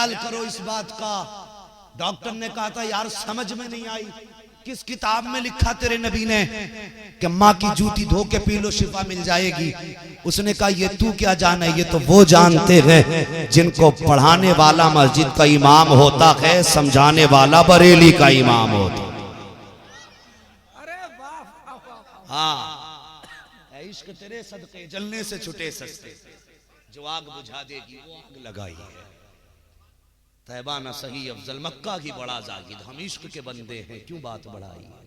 ख्याल करो इस बात का। डॉक्टर ने कहा था यार समझ में नहीं आई, किस किताब में लिखा तेरे नबी ने कि माँ की जूती धो के पी लो शिफा मिल जाएगी। उसने कहा ये तू क्या जाने, ये तो वो जानते हैं जिनको पढ़ाने वाला मस्जिद का इमाम होता है, समझाने वाला बरेली का इमाम होता। अरे वाह। हाँ, इश्क तेरे सदके जलने से छुटे सस्ते, जो आग बुझा देगी वो आग लगाई है। तैबा न सही अफजल मक्का की बड़ा जागिद, हम इश्क के बंदे हैं क्यों बात बढ़ाई है।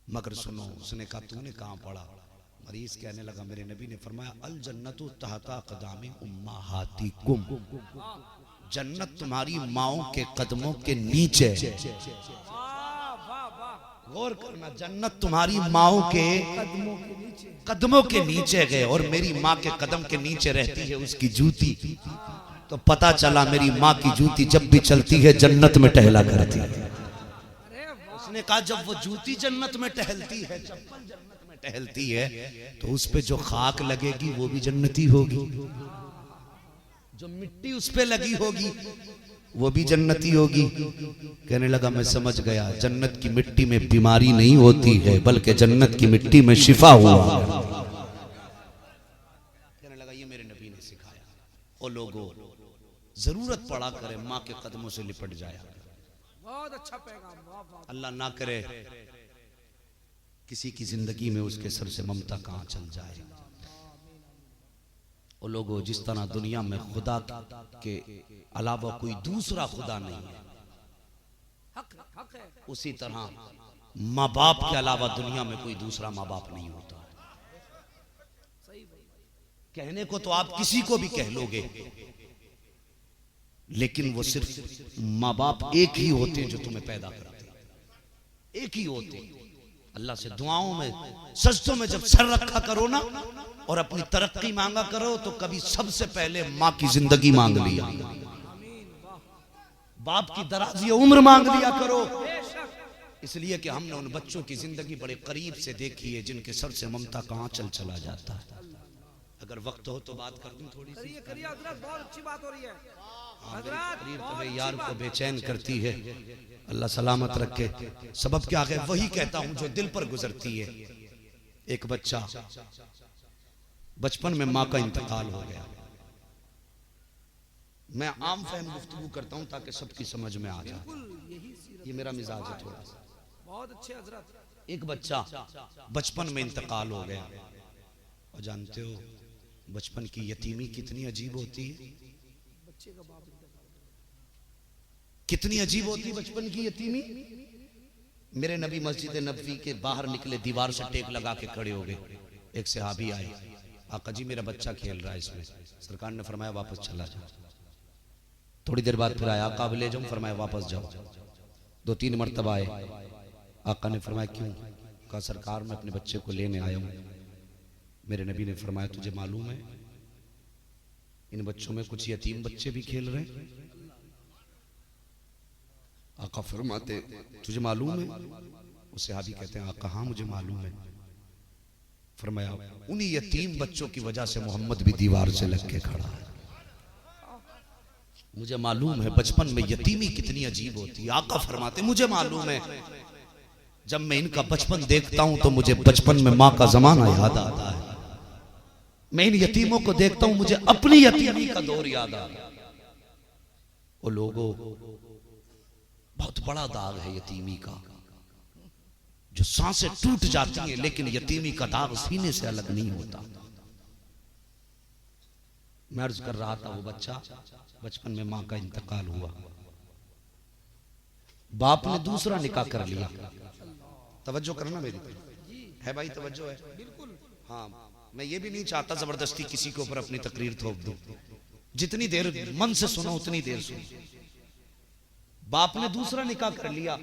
मगर सुनो, उसने कहा तूने कहां पढ़ा। मरीज कहने लगा मेरे नबी ने फरमाया अल जन्नतु तहता कदामी उम्माहातिकुम, जन्नत तुम्हारी माओं के कदमों के नीचे। गौर करना, जन्नत तुम्हारी माओं के कदमों के नीचे गए, और मेरी माँ के कदम के नीचे रहती है उसकी जूती। तो पता चला मेरी माँ की जूती जब भी चलती है जन्नत में टहला करती है। उसने कहा जब वो जूती जन्नत में टहलती है, चप्पल जन्नत में टहलती है, तो उस पे जो खाक लगेगी वो भी जन्नती होगी, जो मिट्टी उस पे लगी होगी वो भी जन्नती होगी। कहने लगा मैं समझ गया, जन्नत की मिट्टी में बीमारी नहीं होती है बल्कि जन्नत की मिट्टी में शिफा हुआ। कहने लगा ये मेरे नबी ने सिखाया। ओ लोगों, जरूरत पड़ा करे माँ के कदमों से लिपट जाया। बहुत अच्छा पैगाम। अल्लाह ना करे किसी की जिंदगी में उसके सर से ममता कहां चल जाए। वो लोगों, जिस तरह दुनिया में खुदा के अलावा कोई दूसरा खुदा नहीं है, उसी तरह माँ बाप के अलावा दुनिया में कोई दूसरा माँ बाप नहीं होता। कहने को तो आप किसी को भी कह लोगे, लेकिन वो सिर्फ माँ बाप एक ही होते हैं जो तुम्हें पैदा करते हैं, एक ही होते हैं। अल्लाह से दुआओं में सजदों में जब सर रखा करो ना और अपनी तरक्की मांगा करो, तो कभी सबसे पहले माँ की जिंदगी मांग लिया, बाप की दराज़ी उम्र मांग लिया करो। इसलिए कि हमने उन बच्चों की जिंदगी बड़े करीब से देखी है जिनके सर से ममता कहां चला जाता है। अगर वक्त हो तो बात कर दूं थोड़ी सी। करिए हजरत, बहुत अच्छी बात हो रही है करीब तो यार को बेचैन करती है, अल्लाह सलामत रखे। सबब क्या है, वही कहता हूं जो दिल पर गुजरती है। एक बच्चा बचपन में माँ का इंतकाल हो गया। मैं आम फहम गुफ्तगू करता हूं ताकि सबकी समझ में आ जाए, ये मेरा मिजाज है थोड़ा सा। बहुत अच्छे हजरत। एक बच्चा बचपन में इंतकाल हो गया, और जानते हो बचपन की यतीमी कितनी अजीब होती है, बच्चे का बाप कितनी अजीब होती बचपन की यतीमी। मेरे नबी मस्जिद नबवी के बाहर निकले, दीवार से टेक लगा के खड़े हो गए। एक सहाबी आए, आका जी मेरा बच्चा खेल रहा है इसमें। सरकार ने फरमाया वापस चला जाओ। थोड़ी देर बाद फिर आया, आका अब ले जाऊं, फरमाया वापस जाओ। 2-3 मरतबा आए, आका ने फरमाया क्यों? कहा सरकार मैं अपने बच्चे को लेने आया हूं। मेरे नबी ने फरमाया तुझे मालूम है इन बच्चों में कुछ यतीम बच्चे भी खेल रहे हैं? आका फरमाते तुझे मालूम है? उस सहाबी कहते हैं आका हाँ मुझे मालूम है। फरमाया उन्हीं यतीम बच्चों की वजह से मोहम्मद भी दीवार से लग के खड़ा है। मुझे मालूम है बचपन में यतीमी कितनी अजीब होती है। आका फरमाते मुझे मालूम है, जब मैं इनका बचपन देखता हूं तो मुझे बचपन में माँ का जमाना याद आता है। मैं इन यतीमों को देखता हूं मुझे अपनी यतीमी का दौर याद आता है। वो लोगों, बहुत बड़ा दाग है यतीमी का, जो सांसें टूट जाती हैं, लेकिन यतीमी का दाग सीने से अलग नहीं होता। मैं अर्ज कर रहा था वो बच्चा बचपन में मां का इंतकाल हुआ, बाप ने दूसरा निकाह कर लिया। तवज्जो करना मेरी है भाई, तवज्जो है बिल्कुल। हाँ, मैं ये भी नहीं चाहता जबरदस्ती किसी के ऊपर अपनी तकरीर थोप दूं। जितनी देर मन से सुनो उतनी देर सुनो। बाप ने दूसरा निकाह कर लिया,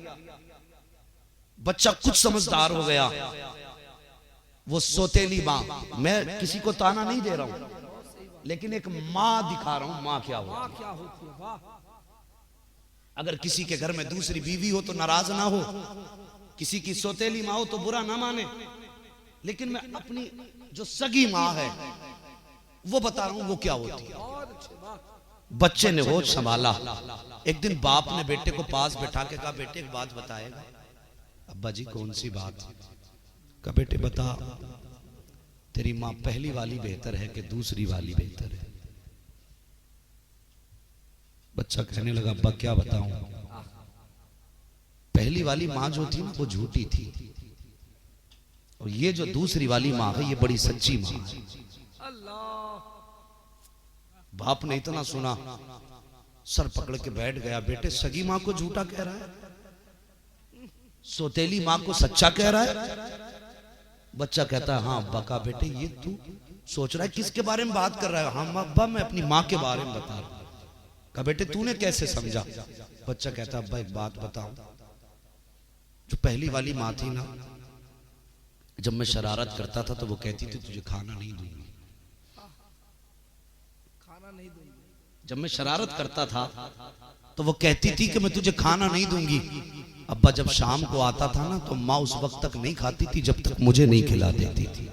बच्चा कुछ समझदार हो गया। वो सोतेली माँ, मैं किसी को ताना नहीं दे रहा हूं, लेकिन एक माँ दिखा रहा हूं माँ क्या होती है। अगर किसी के घर में दूसरी बीवी हो तो नाराज ना हो, किसी की सोतेली माँ हो तो बुरा ना माने, लेकिन मैं अपनी जो सगी माँ है वो बता रहा हूं वो क्या होती है। बच्चे ने होश संभाला। एक दिन बाप ने बेटे को पास बैठा के कहा, बेटे एक बात बताएगा। अब्बा जी कौन सी बात? कहा बेटे बता, तेरी माँ पहली वाली बेहतर है कि दूसरी वाली बेहतर है? बच्चा कहने लगा, अब्बा क्या बताऊं, पहली वाली माँ जो थी वो झूठी थी, और ये जो दूसरी वाली माँ है ये बड़ी सच्ची माँ है। बाप ने इतना सुना, सर पकड़ के बैठ गया। बेटे सगी माँ को झूठा कह रहा है, सौतेली माँ को सच्चा कह रहा है? बच्चा कहता है हाँ अब्बा। का बेटे ये तू सोच रहा है किसके बारे में बात कर रहा है? हाँ अब्बा मैं अपनी माँ के बारे में बता रहा हूं। कहा बेटे तूने कैसे समझा? बच्चा कहता अब्बा एक बात बताऊं, जो पहली वाली माँ थी ना, जब मैं शरारत करता था तो वो कहती थी तुझे खाना नहीं दूंगी, खाना नहीं दूंगी। जब मैं शरारत करता था तो वो कहती थी कि मैं तुझे खाना नहीं दूंगी। अब्बा जब शाम को आता था ना तो माँ उस वक्त तक नहीं खाती थी जब तक मुझे नहीं खिला देती थी।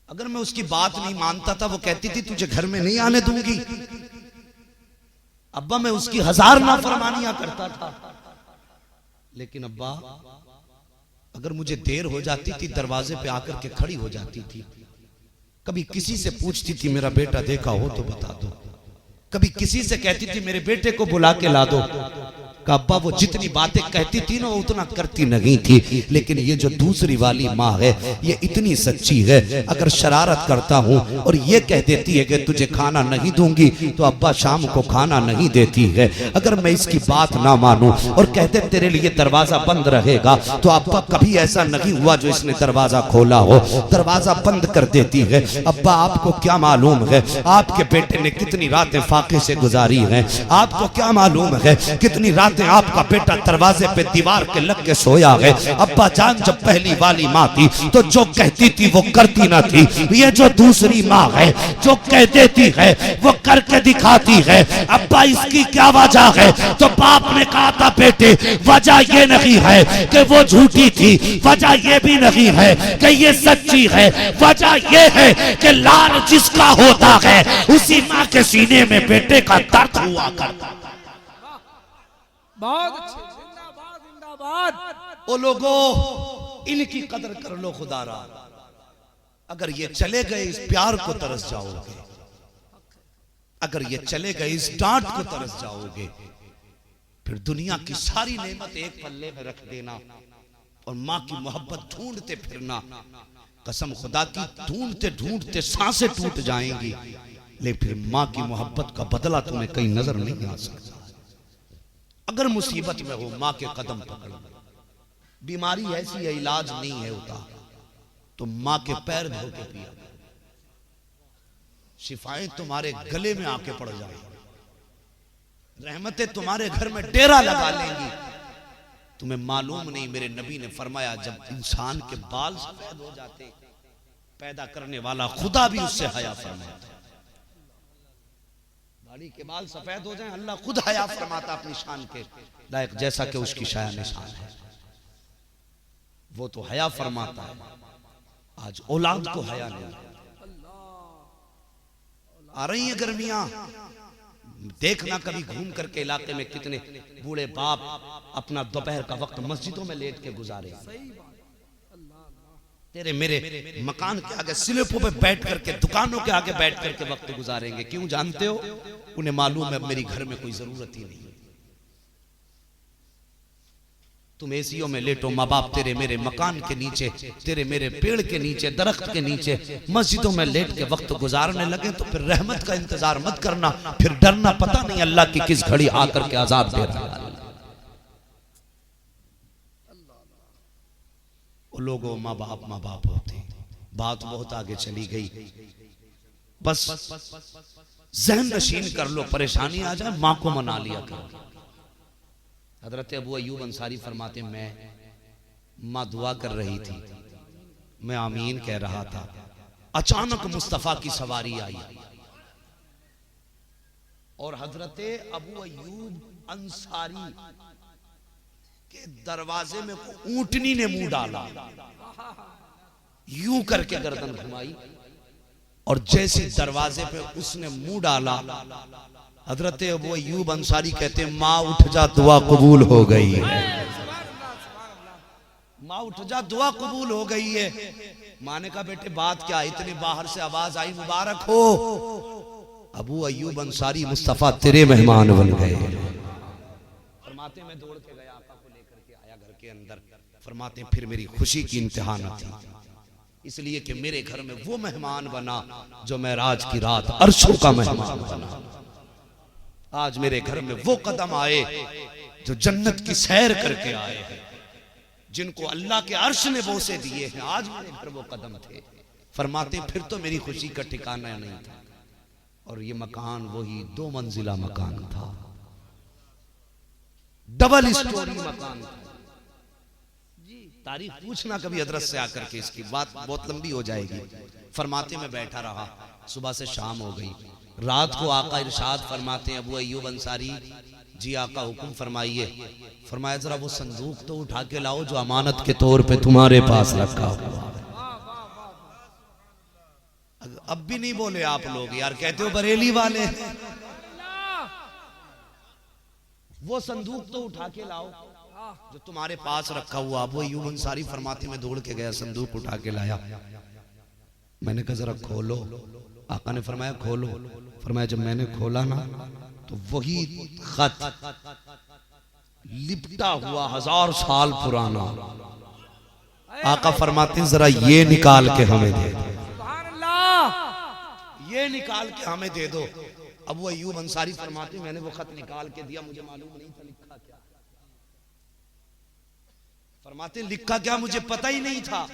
अगर मैं उसकी बात नहीं मानता था वो कहती थी तुझे घर में नहीं आने दूंगी। अब्बा मैं उसकी 1000 नाफरमानियां करता था, लेकिन अब्बा अगर मुझे देर हो जाती थी दरवाजे पे आकर के खड़ी हो जाती थी। कभी किसी से पूछती थी मेरा बेटा देखा हो तो बता दो, कभी किसी से कहती थी मेरे बेटे को बुला के ला दो। का अब्बा वो जितनी बातें कहती थी ना वो उतना करती नहीं थी, लेकिन ये जो दूसरी वाली माँ है ये इतनी सच्ची है। अगर शरारत करता हूँ और ये कह देती है कि तुझे खाना नहीं दूंगी तो अब्बा शाम को खाना नहीं देती है। अगर मैं इसकी बात ना मानूं और कहते तेरे लिए दरवाजा बंद रहेगा तो अब्बा कभी ऐसा नहीं हुआ जो इसने दरवाजा खोला हो, दरवाजा बंद कर देती है। अब्बा आपको क्या मालूम है आपके बेटे ने कितनी रातें फाके से गुजारी हैं? आपको क्या मालूम है कितनी रातें आपका बेटा दरवाजे पे दीवार के लग के सोया है? अब्बा जान जब पहली वाली माँ थी तो जो कहती थी वो करती ना थी। ये जो दूसरी माँ है जो कह देती है वो करके दिखाती है। अब्बा इसकी क्या वजह है? तो बाप ने कहा था बेटे वजह ये नहीं है कि वो झूठी थी, वजह ये भी नहीं है कि ये सच्ची है, वजह ये है कि लाल जिसका होता है उसी माँ के सीने में बेटे का दर्द हुआ करता। बहुत अच्छे, जिंदाबाद जिंदाबाद। ओ लोगों इनकी कदर कर लो खुदारा, अगर ये चले गए इस प्यार को तरस जाओगे, अगर ये चले गए इस डांट को तरस जाओगे, फिर दुनिया की सारी नेमत एक पल्ले में रख देना और माँ की मोहब्बत ढूंढते फिरना। कसम खुदा की ढूंढते ढूंढते सांसें टूट जाएंगी, लेकिन फिर माँ की मोहब्बत का बदला तुम्हें कहीं नजर नहीं आ सकता। अगर मुसीबत में हो माँ के कदम पकड़ो, बीमारी ऐसी है इलाज नहीं है उतार, तो माँ के पैर धो के पिया, शिफाएं तुम्हारे गले में आके पड़ जाएंगी, रहमतें तुम्हारे घर में डेरा लगा लेंगी। तुम्हें मालूम नहीं मेरे नबी ने फरमाया जब इंसान के बाल सफेद हो जाते पैदा करने वाला खुदा भी उससे हया फरमाता। दाढ़ी के बाल सफेद हो जाएं अल्लाह खुद हया फरमाता अपनी शान के लायक, जैसा कि उसकी शान निशान है वो तो हया फरमाता है। आज औलाद को हया नहीं। आ रही है गर्मियां, देखना कभी घूम करके इलाके में कितने बूढ़े बाप अपना दोपहर का वक्त मस्जिदों में लेट के गुजारे। तेरे मेरे मकान के आगे स्लिपों पे बैठ करके दुकानों के आगे बैठ करके वक्त गुजारेंगे। क्यों जानते हो? उन्हें मालूम है मेरी घर में कोई जरूरत ही नहीं। तुम एसीओ में लेटो, माँ बाप तेरे मेरे मकान के नीचे, तेरे मेरे पेड़ के नीचे, दरख्त के नीचे, मस्जिदों में लेट के वक्त गुजारने लगे तो फिर रहमत का इंतजार मत करना, फिर डरना पता नहीं अल्लाह की किस घड़ी आकर के आजाद दे रहा है। लोगों माँ बाप होते, बात बहुत आगे चली गई। बस जहन नशीन कर लो, परेशानी आ जाए माँ को मना लिया करो। हजरत अबू अयूब अंसारी फरमाते मैं माँ दुआ कर रही थी, मैं आमीन कह रहा था, अचानक मुस्तफा की सवारी आई और हजरत अबू अयूब अंसारी के दरवाजे में ऊंटनी ने मुंह डाला, यूं करके गर्दन घुमाई और जैसे दरवाजे पे उसने मुंह डाला, हजरत अबू अय्यूब अंसारी कहते माँ उठ जा दुआ कबूल हो गई है। माँ उठ जा दुआ कबूल हो गई है। माँ ने कहा बेटे बात क्या, इतनी बाहर से आवाज आई मुबारक हो, अबू अय्यूब अंसारी मुस्तफा तेरे मेहमान बन गए। फरमाते मैं दौड़ के गया, आका को लेकर के आया घर के अंदर। फरमाते फिर मेरी खुशी की इंतहा न थी, इसलिए कि मेरे घर में वो मेहमान बना जो मेराज की रात अर्शों का मेहमान बना। आज मेरे घर में वो कदम आए जो जन्नत की सैर करके आए हैं, जिनको अल्लाह के अर्श ने बोसे दिए हैं, आज मेरे घर वो कदम थे। फरमाते फिर तो मेरी खुशी का ठिकाना नहीं था। और ये मकान वही 2 मंजिला मकान था, डबल स्टोरी मकान था। तारीख पूछना कभी हजरत से आकर के, इसकी बात बहुत लंबी हो जाएगी। फरमाते में बैठा रहा, सुबह से शाम हो गई। रात को आका इरशाद फरमाते हैं अबू अय्यूब अंसारी जी आका हुक्म फरमाइए। फरमाया जरा वो संदूक तो उठा के लाओ जो अमानत के तौर पे तुम्हारे पास रखा हुआ। अब भी नहीं बोले आप लोग, यार कहते हो बरेली वाले। वो संदूक तो उठा के लाओ जो तुम्हारे पास रखा हुआ। अबू अय्यूब अंसारी फरमाते में दौड़ के गया, संदूक उठा के लाया। मैंने कहा जरा खोलो। आका ने फरमाया खोलो। फरमाया जब मैंने खोला ना तो वही खत लिपटा हुआ 1000 साल पुराना। आका फरमाते हैं जरा ये निकाल के हमें दे दो, ये निकाल के हमें दे दो। अबू अय्यूब अंसारी फरमाते मैंने वो खत निकाल के दिया, मुझे मालूम नहीं था लिखा क्या। फरमाते लिखा क्या मुझे पता ही नहीं था।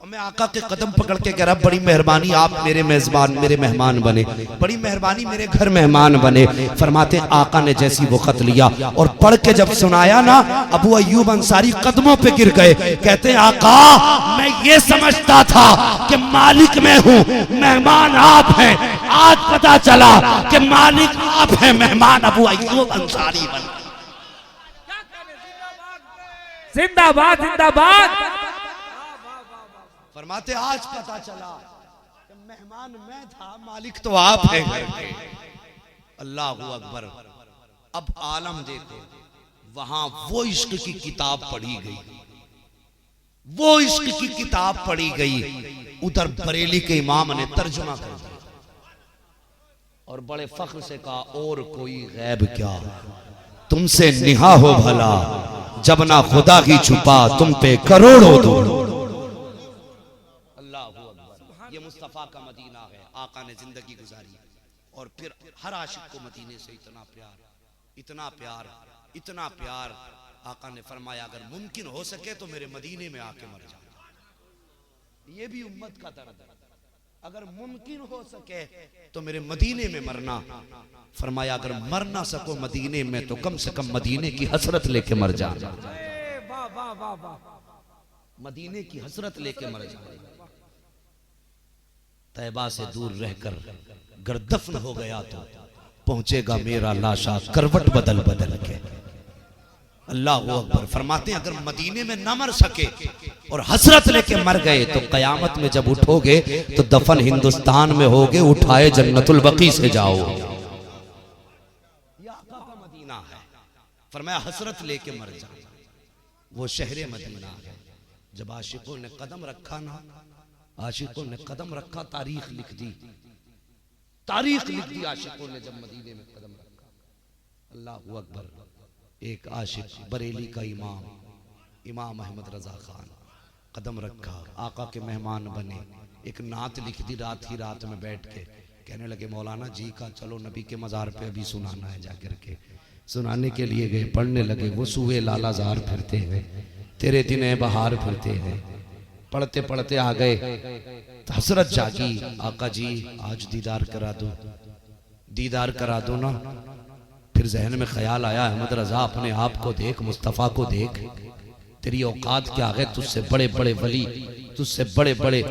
और मैं आका के कदम पकड़ के कह रहा बड़ी मेहरबानी आप मेरे मेजबान मेरे मेहमान बने, बड़ी मेहरबानी मेरे घर मेहमान बने। फरमाते आका ने जैसी वो खत लिया और पढ़ के जब सुनाया ना, अबू अय्यूब अंसारी कदमों पे गिर गए। कहते आका मैं ये समझता था कि मालिक मैं हूँ, मेहमान आप हैं। आज पता चला कि मालिक आप हैं, मेहमान अबू अय्यूब अंसारी बने। जिंदाबाद जिंदाबाद। फरमाते आज पता चला कि मेहमान मैं था, मालिक तो आप हैं घर के। अल्लाह अकबर। अब आलम देखो, वहां वो इश्क की किताब पढ़ी गई, वो इश्क की किताब पढ़ी गई। उधर बरेली के इमाम ने तर्जुमा कर दिया और बड़े फख्र से कहा और कोई गैब क्या तुमसे निहा हो भला, जब ना खुदा की छुपा तुम पे करोड़ों दो। ये मुस्तफा का मदीना है, आका ने जिंदगी गुजारी। और फिर हर आशिक को मदीने से इतना प्यार, इतना प्यार, इतना प्यार। आका ने फरमाया अगर मुमकिन हो सके तो मेरे मदीने में आके मर जाओ। ये भी उम्मत का दर्द है, अगर मुमकिन हो सके तो मेरे मदीने में मरना। फरमाया अगर मर ना सको मदीने में तो कम से कम मदीने की हसरत लेके मर जाना, मदीने की हसरत लेके मर जाना। तैबा से दूर रहकर गर दफन हो गया तो पहुंचेगा मेरा लाशा करवट बदल बदल के। अल्लाह अकबर। फरमाते हैं अगर मदीने में ना मर सके और हसरत लेके मर गए तो कयामत में जब उठोगे तो दफन हिंदुस्तान में होगे, उठाए जन्नतुल बकी से जाओ। ये आका का मदीना है। फरमाया हसरत लेके मर जाओ, वो शहर मदीना है। जब आशिकों ने कदम रखा ना, आशिकों ने कदम रखा, तारीख लिख दी, तारीख लिख दी आशिकों ने जब मदीने में कदम रखा। अल्लाह अकबर। एक आशिक बरेली का इमाम अहमद रजा खान कदम रखा, आका के मेहमान बने। एक नात लिख दी रात ही रात में बैठ के, कहने लगे मौलाना जी का चलो नबी के मज़ार पे अभी सुनाना है। जाकर के सुनाने के लिए गए, पढ़ने लगे। वो सुबह लालाजार फिरते हैं, तेरे दिन बहार फिरते हैं। पढ़ते पढ़ते आ गए, हसरत जागी, आका जी आज दीदार करा दो, दीदार करा दो ना। फिर जहन में ख्याल आया अहमद रजा अपने आप को देख, मुस्तफ़ा को देख, तेरी औकात क्या है, तुझसे बड़े बड़े वली, तुझसे बड़े बड़े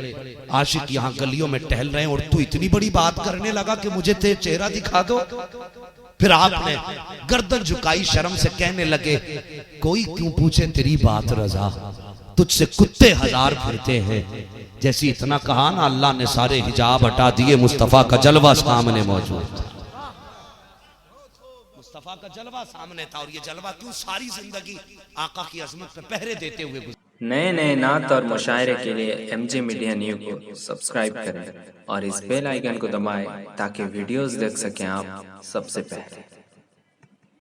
आशिक यहाँ गलियों में टहल रहे हैं और तू इतनी बड़ी बात करने लगा कि मुझे तेरा चेहरा दिखा दो। फिर आपने गर्दन झुकाई, शर्म से कहने लगे कोई क्यों पूछे तेरी बात रजा, तुझसे कुत्ते हजार फिरते हैं। जैसी इतना कहा ना, अल्लाह ने सारे हिजाब हटा दिए, मुस्तफा का जलवा सामने मौजूद था। मुस्तफा का जलवा सामने था, और ये जलवा क्यों? सारी जिंदगी आका की अजमत पे पहरे देते हुए गुजरे। नए नए नात और मुशायरे के लिए MJ मीडिया न्यू को सब्सक्राइब करें और इस बेल आइकन को दबाएं ताकि वीडियोस देख सकें आप सबसे पहले।